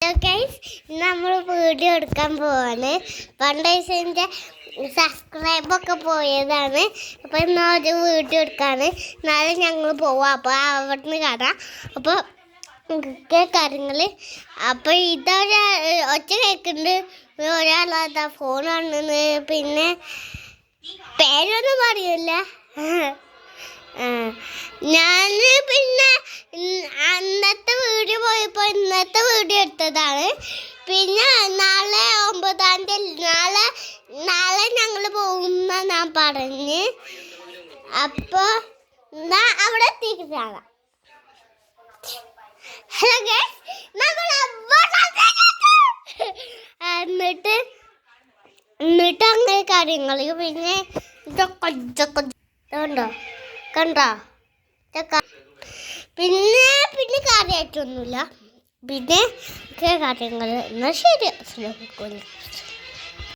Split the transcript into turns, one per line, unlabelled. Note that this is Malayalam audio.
ഹലോ ഗൈസ്, നമ്മൾ വീഡിയോ എടുക്കാൻ പോവാണ്. പണ്ടേഴ്സിൻ്റെ സബ്സ്ക്രൈബൊക്കെ പോയതാണ്. അപ്പോൾ ഇന്ന് ഒരു വീഡിയോ എടുക്കാണ്. നാളെ ഞങ്ങൾ പോവാം. അപ്പോൾ അവിടുന്ന് കാണാം. അപ്പോൾ കാര്യങ്ങൾ അപ്പോൾ ഇതൊരു ഒറ്റ കേൾക്കുന്നുണ്ട്. ഒരാളാ ഫോൺ കാണുന്നത്. പിന്നെ പേരൊന്നും പറയില്ല. ഞാൻ പിന്നെ അന്നത്തെ വീഡിയോ പോയപ്പോൾ ഇന്നത്തെ വീഡിയോ എടുത്തതാണ്. പിന്നെ നാളെ 9-ാം തീയതി നാളെ ഞങ്ങൾ പോകുന്ന ഞാൻ പറഞ്ഞ്. അപ്പോൾ അവിടെ എത്തിക്കാണ്. ഹലോ ഗൈസ്, എന്നിട്ട് അങ്ങനെ കാര്യങ്ങൾ. പിന്നെ ഇതൊക്കെ കണ്ടോ? പിന്നെ കാര്യമായിട്ടൊന്നുമില്ല. പിന്നെ കാര്യങ്ങൾ എന്നാൽ ശരി.